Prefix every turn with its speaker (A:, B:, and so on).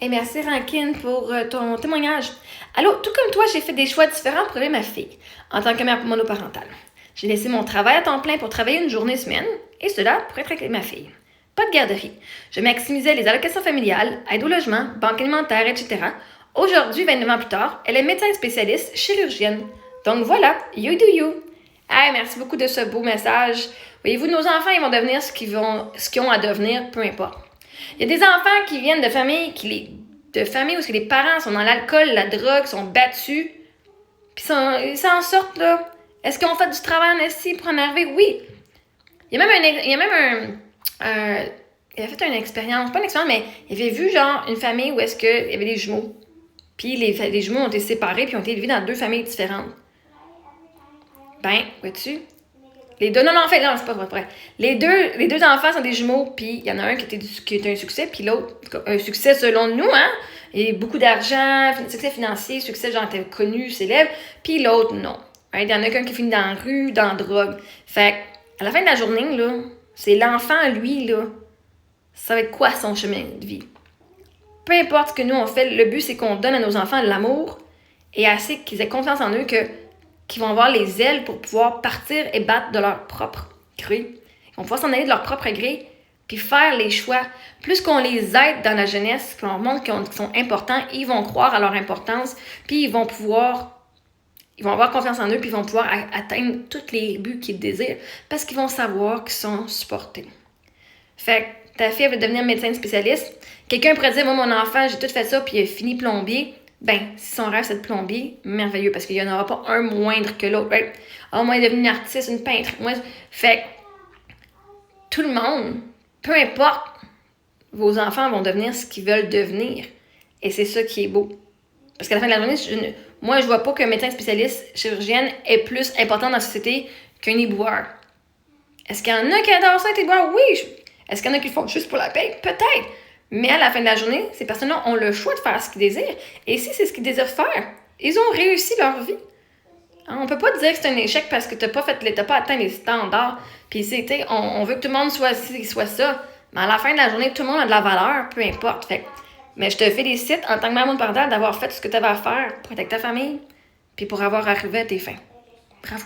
A: Et merci Rankine pour ton témoignage. Allô, tout comme toi, j'ai fait des choix différents pour élever ma fille en tant que mère monoparentale. J'ai laissé mon travail à temps plein pour travailler une journée semaine, et cela pour être avec ma fille. Pas de garderie. Je maximisais les allocations familiales, aide au logement, banque alimentaire, etc. Aujourd'hui, 29 ans plus tard, elle est médecin spécialiste chirurgienne. Donc voilà, you do you. Hey, merci beaucoup de ce beau message. Voyez-vous, nos enfants, ils vont devenir ce qu'ils ont à devenir, peu importe. Il y a des enfants qui viennent de familles où les parents sont dans l'alcool, la drogue, sont battus, puis ils s'en sortent, là. Est-ce qu'ils ont fait du travail en esti pour en arriver? Oui. Il y a même il a fait une expérience, pas une expérience, mais il avait vu, genre, une famille où est-ce qu'il y avait des jumeaux. Puis les jumeaux ont été séparés, puis ont été élevés dans deux familles différentes. Ben, vois-tu? Non, en fait, non, c'est pas vrai. Les deux enfants sont des jumeaux, puis il y en a un qui est un succès, puis l'autre, un succès selon nous, hein? Et beaucoup d'argent, succès financier, succès genre t'es connu, célèbre, puis l'autre, non. Hein, il y en a qu'un qui finit dans la rue, dans la drogue. Fait à la fin de la journée, là, c'est l'enfant, lui, là, ça va être quoi son chemin de vie? Peu importe ce que nous on fait, le but c'est qu'on donne à nos enfants l'amour et assez qu'ils aient confiance en eux qu'ils vont avoir les ailes pour pouvoir partir et battre de leur propre gré. Ils vont pouvoir s'en aller de leur propre gré puis faire les choix. Plus qu'on les aide dans la jeunesse, qu'on leur montre qu'ils sont importants, ils vont croire à leur importance, puis ils vont avoir confiance en eux, puis ils vont pouvoir atteindre tous les buts qu'ils désirent parce qu'ils vont savoir qu'ils sont supportés. Fait que ta fille va devenir médecin spécialiste. Quelqu'un pourrait dire, moi, mon enfant, j'ai tout fait ça, puis il a fini plombier. Ben, si son rêve, c'est de plombier, merveilleux, parce qu'il n'y en aura pas un moindre que l'autre. Right? Ah, moi, il est devenu une artiste, une peintre. Fait que tout le monde, peu importe, vos enfants vont devenir ce qu'ils veulent devenir. Et c'est ça qui est beau. Parce qu'à la fin de la journée, moi, je vois pas qu'un médecin spécialiste chirurgienne est plus important dans la société qu'un éboueur. Est-ce qu'il y en a qui adorent ça, être éboueur? Oui. Est-ce qu'il y en a qui le font juste pour la paix? Peut-être. Mais à la fin de la journée, ces personnes-là ont le choix de faire ce qu'ils désirent. Et si c'est ce qu'ils désirent faire, ils ont réussi leur vie. Hein, on peut pas dire que c'est un échec parce que t'as pas atteint les standards. Puis on veut que tout le monde soit ci, soit ça. Mais à la fin de la journée, tout le monde a de la valeur, peu importe. Mais je te félicite en tant que mère monoparentale d'avoir fait ce que tu avais à faire pour être avec ta famille, puis pour avoir arrivé à tes fins. Bravo.